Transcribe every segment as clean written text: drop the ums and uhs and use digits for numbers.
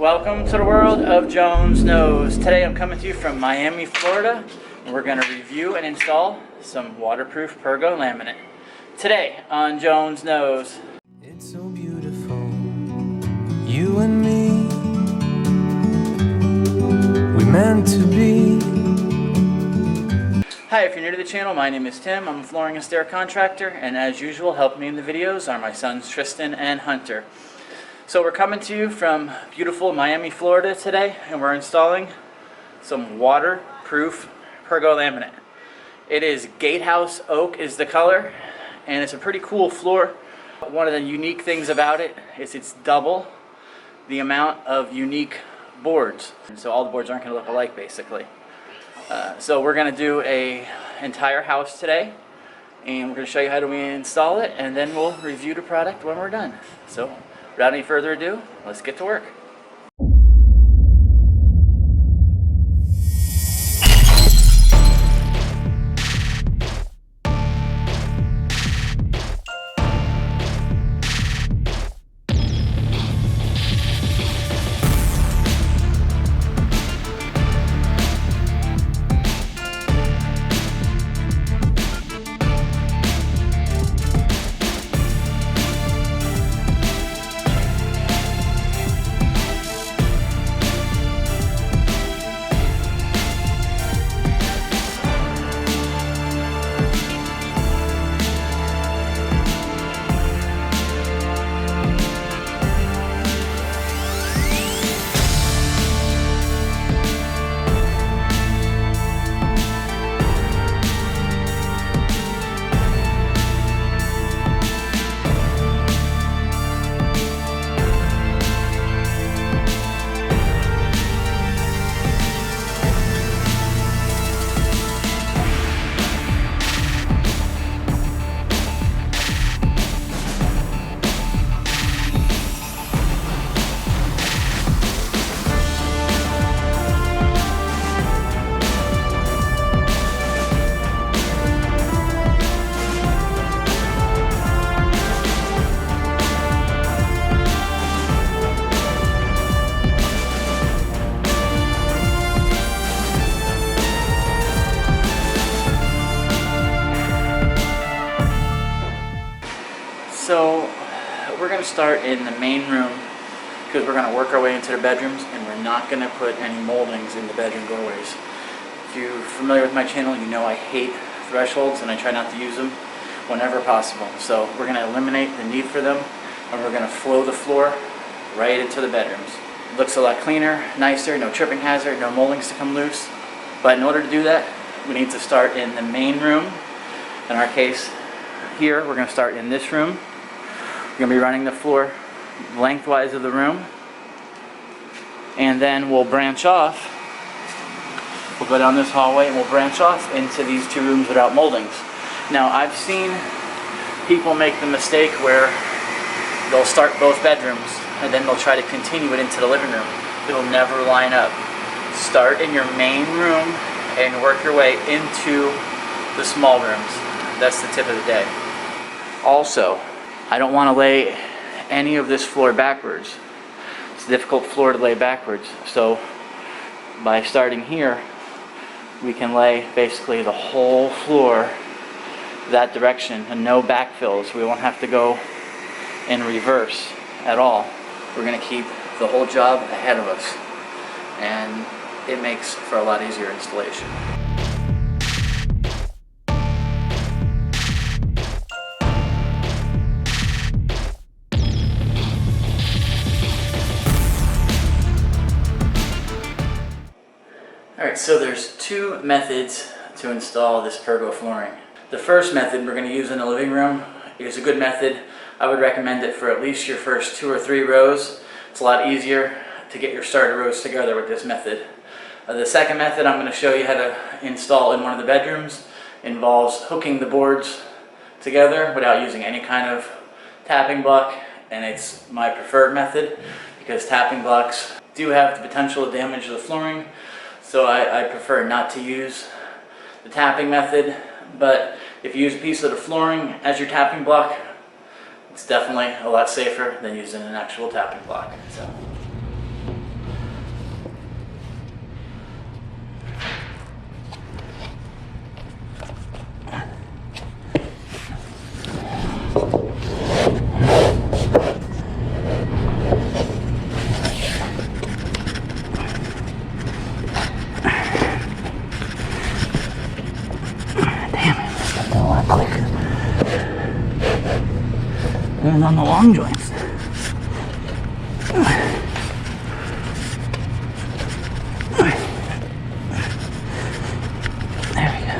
Welcome to the world of Jones Knows. Today I'm coming to you from Miami, Florida, and we're going to review and install some waterproof Pergo laminate. Today on Jones Knows. It's so beautiful, you and me, we meant to be. Hi, if you're new to the channel, my name is Tim. I'm a flooring and stair contractor, and as usual, helping me in the videos are my sons Tristan and Hunter. So we're coming to you from beautiful Miami, Florida today, and we're installing some waterproof Pergo laminate. It is Gatehouse Oak is the color, and it's a pretty cool floor. One of the unique things about it is it's double the amount of unique boards. And so all the boards aren't going to look alike, basically. So we're going to do a entire house today, and we're going to show you how to install it, and then we'll review the product when we're done. So without any further ado, let's get to work. So we're going to start in the main room because we're going to work our way into the bedrooms, and we're not going to put any moldings in the bedroom doorways. If you're familiar with my channel, you know I hate thresholds and I try not to use them whenever possible. So we're going to eliminate the need for them, and we're going to flow the floor right into the bedrooms. It looks a lot cleaner, nicer, no tripping hazard, no moldings to come loose. But in order to do that, we need to start in the main room. In our case here, we're going to start in this room. We're going to be running the floor lengthwise of the room, and then we'll branch off. We'll go down this hallway and we'll branch off into these two rooms without moldings. Now, I've seen people make the mistake where they'll start both bedrooms and then they'll try to continue it into the living room. It'll never line up. Start in your main room and work your way into the small rooms. That's the tip of the day. Also, I don't want to lay any of this floor backwards. It's a difficult floor to lay backwards. So by starting here, we can lay basically the whole floor that direction and no backfills. We won't have to go in reverse at all. We're going to keep the whole job ahead of us, and it makes for a lot easier installation. Alright, so there's two methods to install this Pergo flooring. The first method we're going to use in the living room is a good method. I would recommend it for at least your first 2 or 3 rows. It's a lot easier to get your starter rows together with this method. The second method I'm going to show you how to install in one of the bedrooms involves hooking the boards together without using any kind of tapping block, and it's my preferred method because tapping blocks do have the potential to damage the flooring. So I prefer not to use the tapping method, but if you use a piece of the flooring as your tapping block, it's definitely a lot safer than using an actual tapping block. So learned on the long joints. There we go.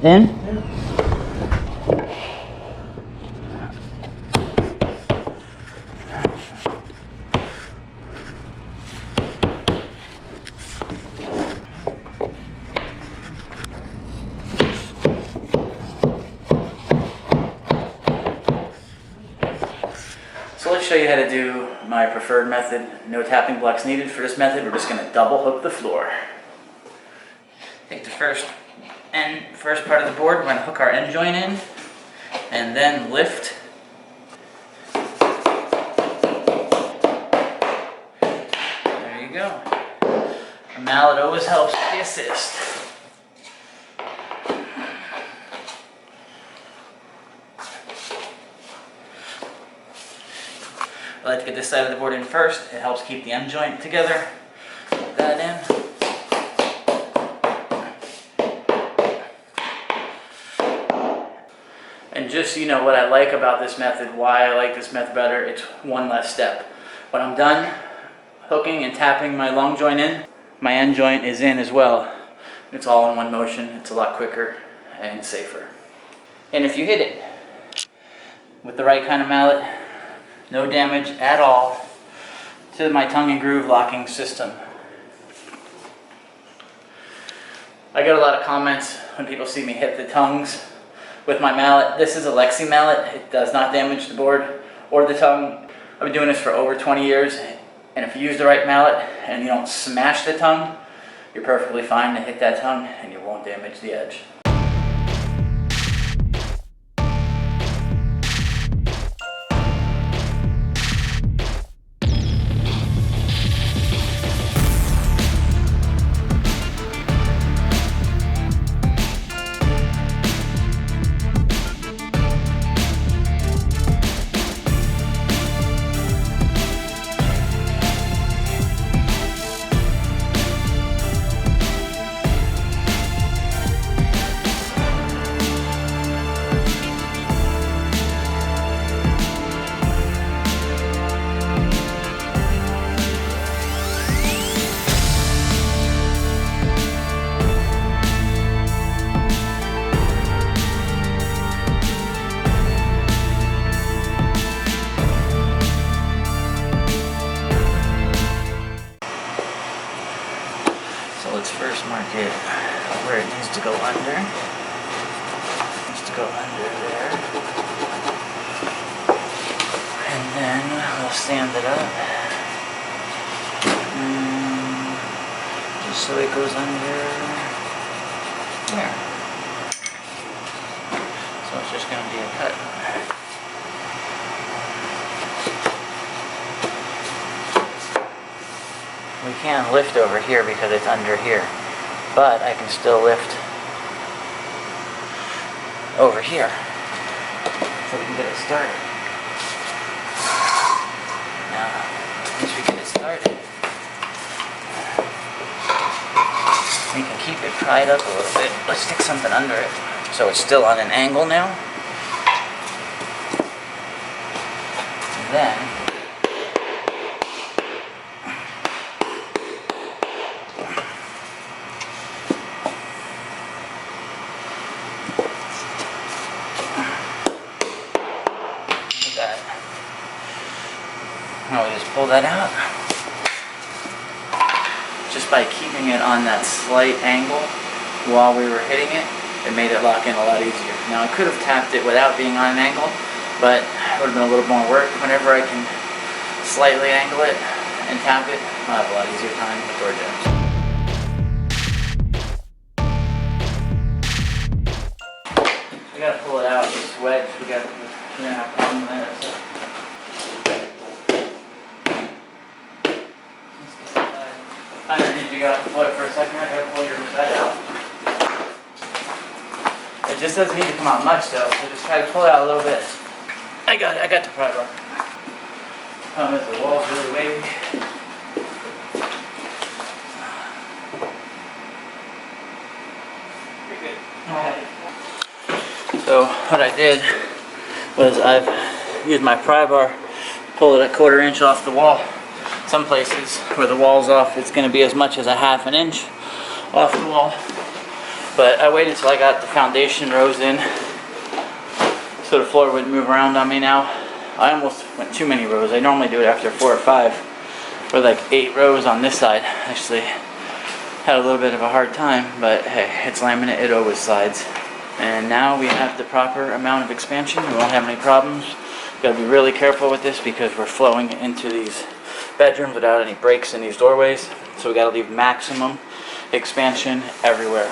In? So let's show you how to do my preferred method. No tapping blocks needed for this method. We're just going to double hook the floor. Take the first part of the board, we're going to hook our end joint in, and then lift. There you go. A mallet always helps the assist. I like to get this side of the board in first. It helps keep the end joint together. Put that in. And just so you know what I like about this method, why I like this method better, it's one less step. When I'm done hooking and tapping my long joint in, my end joint is in as well. It's all in one motion. It's a lot quicker and safer. And if you hit it with the right kind of mallet, no damage at all to my tongue and groove locking system. I get a lot of comments when people see me hit the tongues with my mallet. This is a Lexi mallet. It does not damage the board or the tongue. I've been doing this for over 20 years, and if you use the right mallet and you don't smash the tongue, you're perfectly fine to hit that tongue and you won't damage the edge. Let's first mark it where it needs to go under. It needs to go under there. And then we'll stand it up. Just so it goes under there. So it's just going to be a cut. We can lift over here because it's under here, but I can still lift over here so we can get it started. Now, once we get it started, we can keep it pried up a little bit. Let's stick something under it so it's still on an angle now. And then now we just pull that out. Just by keeping it on that slight angle while we were hitting it, it made it lock in a lot easier. Now I could have tapped it without being on an angle, but it would have been a little more work. Whenever I can slightly angle it and tap it, I'll have a lot easier time with door jams. We gotta pull it out, it's wedged, we're gonna have a problem with that. So. 500 degrees got to pull it for a second. I gotta pull your bed out. It just doesn't need to come out much though, so just try to pull it out a little bit. I got it, I got the pry bar. The wall's really wavy. You're good. Alright. So what I did was I've used my pry bar, pull it a 1/4 inch off the wall. Some places where the wall's off, it's going to be as much as a 1/2 inch off the wall. But I waited until I got the foundation rows in so the floor wouldn't move around on me now. I almost went too many rows. I normally do it after 4 or 5, or like 8 rows on this side. Actually had a little bit of a hard time, but hey, it's laminate, it always slides. And now we have the proper amount of expansion. We won't have any problems. Gotta be really careful with this because we're flowing into these bedrooms without any breaks in these doorways. So we gotta leave maximum expansion everywhere.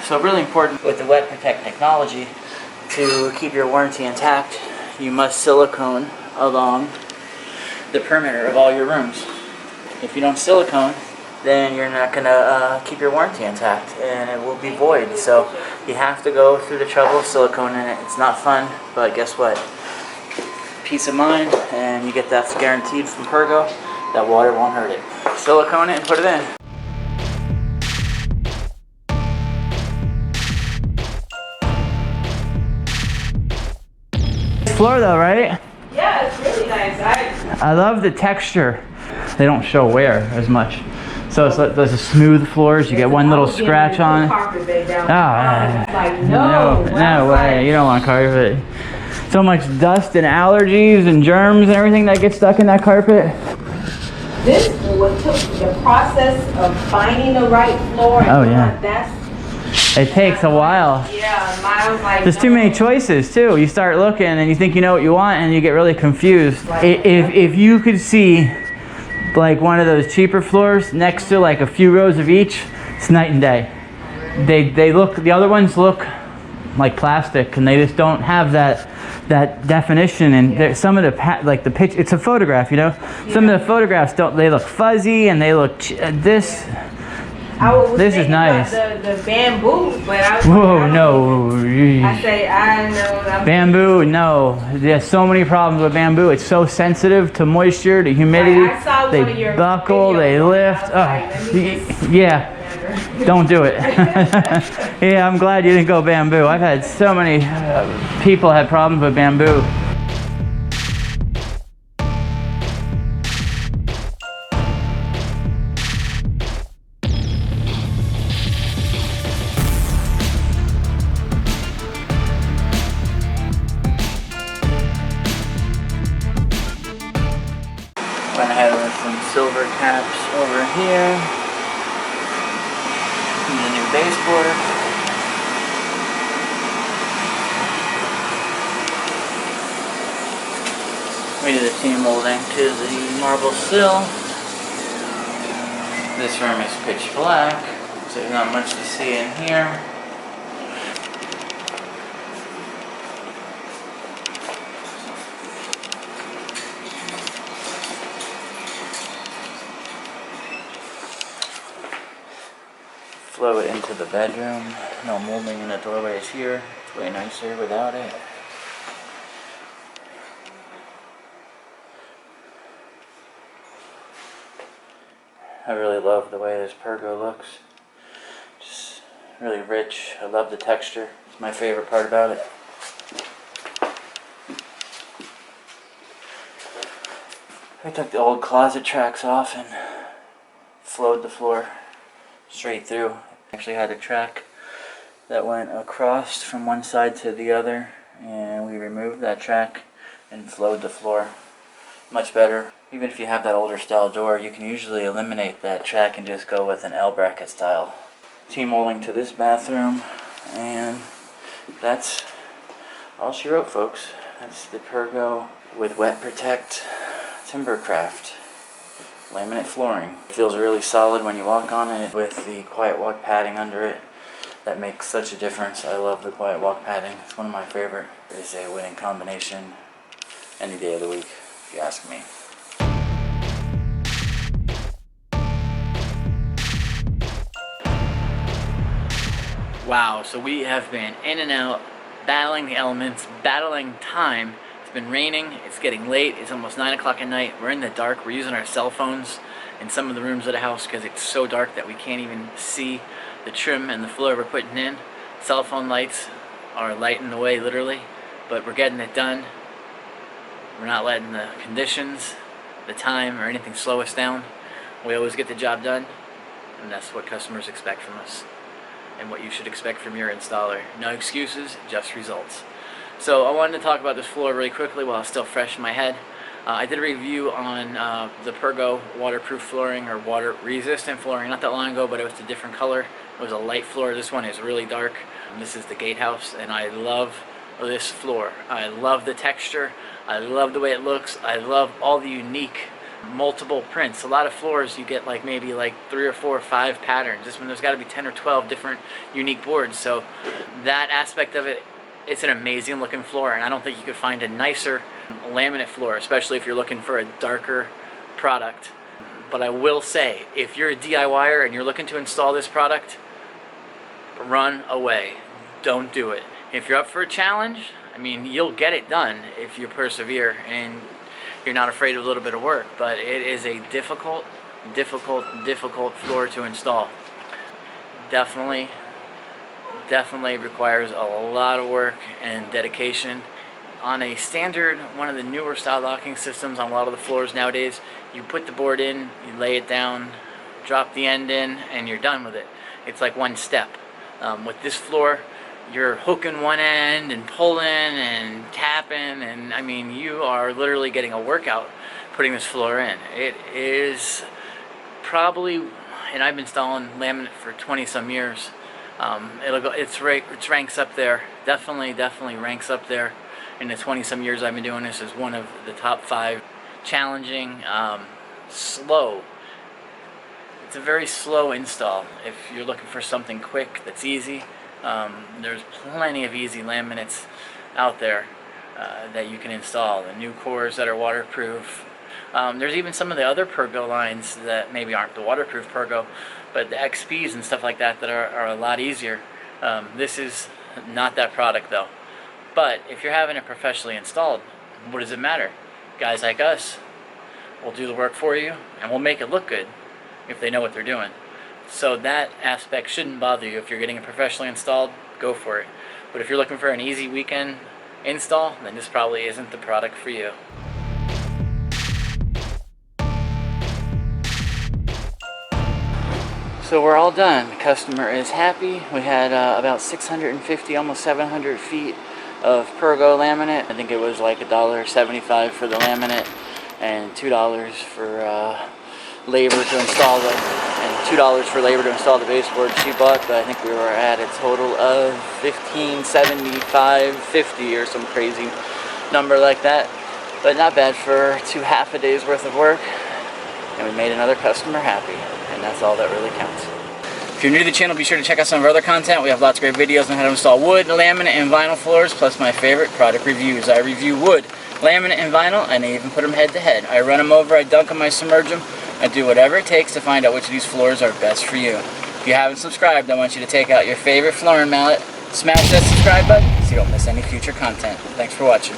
So really important with the Wet Protect technology, to keep your warranty intact, you must silicone along the perimeter of all your rooms. If you don't silicone, then you're not going to keep your warranty intact and it will be void. So you have to go through the trouble of siliconing it. It's not fun, but guess what? Peace of mind, and you get that guaranteed from Pergo that water won't hurt it. Silicone it and put it in. Floor though, right? Yeah, it's really nice. I love the texture. They don't show wear as much. So it's like there's a smooth floors. You get one little scratch on it. No way. You don't want carpet. So much dust and allergies and germs and everything that gets stuck in that carpet. This what took the process of finding the right floor. Oh yeah. It takes a while. Yeah, Miles like. There's too many choices too. You start looking and you think you know what you want and you get really confused. If you could see like one of those cheaper floors next to like a few rows of each, it's night and day. They look, the other ones look like plastic and they just don't have that definition, and some of the like the pitch, it's a photograph, you know. Some of the photographs don't, they look fuzzy and they look this is nice. The bamboo, but I was whoa, no. I say I know. Bamboo, no. There's so many problems with bamboo. It's so sensitive to moisture, to humidity. I saw they one of your buckle, they lift. Yeah, don't do it. Yeah, I'm glad you didn't go bamboo. I've had so many people have problems with bamboo. Went ahead with some silver caps over here. And the new baseboard. We did a team molding to the marble sill. This room is pitch black, so there's not much to see in here. Flow it into the bedroom. No molding in the doorways here. It's way nicer without it. I really love the way this Pergo looks. Just really rich. I love the texture. It's my favorite part about it. I took the old closet tracks off and flowed the floor straight through. Actually had a track that went across from one side to the other, and we removed that track and flowed the floor. Much better. Even if you have that older style door, you can usually eliminate that track and just go with an L bracket style. Team molding to this bathroom, and that's all she wrote, folks. That's the Pergo with Wet Protect Timbercraft laminate flooring. It feels really solid when you walk on it with the Quiet Walk padding under it. That makes such a difference. I love the Quiet Walk padding. It's one of my favorite. It's a winning combination. any day of the week, if you ask me. Wow, so we have been in and out, battling the elements, battling time. It's been raining, it's getting late, it's almost 9 o'clock at night. We're in the dark, we're using our cell phones in some of the rooms of the house because it's so dark that we can't even see the trim and the floor we're putting in. Cell phone lights are lighting the way, literally, but we're getting it done. We're not letting the conditions, the time, or anything slow us down. We always get the job done, and that's what customers expect from us, and what you should expect from your installer. No excuses, just results. So I wanted to talk about this floor really quickly while it's still fresh in my head. I did a review on the Pergo waterproof flooring, or water resistant flooring, not that long ago, but it was a different color. It was a light floor. This one is really dark. This is the gatehouse, and I love this floor. I love the texture. I love the way it looks. I love all the unique multiple prints. A lot of floors you get like maybe like 3 or 4 or 5 patterns. This one there's got to be 10 or 12 different unique boards. So that aspect of it, it's an amazing looking floor, and I don't think you could find a nicer laminate floor, especially if you're looking for a darker product. But I will say, if you're a DIYer and you're looking to install this product, run away. Don't do it. If you're up for a challenge, I mean, you'll get it done if you persevere and you're not afraid of a little bit of work, but it is a difficult floor to install. Definitely requires a lot of work and dedication. On a standard, one of the newer style locking systems on a lot of the floors nowadays, you put the board in, you lay it down, drop the end in, and you're done with it. It's like one step. With this floor, you're hooking one end and pulling and tapping, and I mean, you are literally getting a workout putting this floor in. It is probably, and I've been installing laminate for 20 some years. It ranks up there. Definitely ranks up there. In the 20 some years I've been doing this, is one of the top 5 challenging, slow. It's a very slow install. If you're looking for something quick that's easy, there's plenty of easy laminates out there that you can install. The new cores that are waterproof. There's even some of the other Pergo lines that maybe aren't the waterproof Pergo, but the XPs and stuff like that that are a lot easier. This is not that product though. But if you're having it professionally installed, what does it matter? Guys like us will do the work for you, and we'll make it look good if they know what they're doing. So that aspect shouldn't bother you. If you're getting it professionally installed, go for it. But if you're looking for an easy weekend install, then this probably isn't the product for you. So we're all done. The customer is happy. We had about 650, almost 700 feet of Pergo laminate. I think it was like $1.75 for the laminate and $2 for labor to install the, and $2 for labor to install the baseboard she bought. But I think we were at a total of $15.75, $50 or some crazy number like that. But not bad for half a day's worth of work, and we made another customer happy, and that's all that really counts. If you're new to the channel, be sure to check out some of our other content. We have lots of great videos on how to install wood, laminate, and vinyl floors, plus my favorite product reviews. I review wood, laminate, and vinyl, and I even put them head to head. I run them over, I dunk them, I submerge them. I do whatever it takes to find out which of these floors are best for you. If you haven't subscribed, I want you to take out your favorite flooring mallet, smash that subscribe button so you don't miss any future content. Thanks for watching.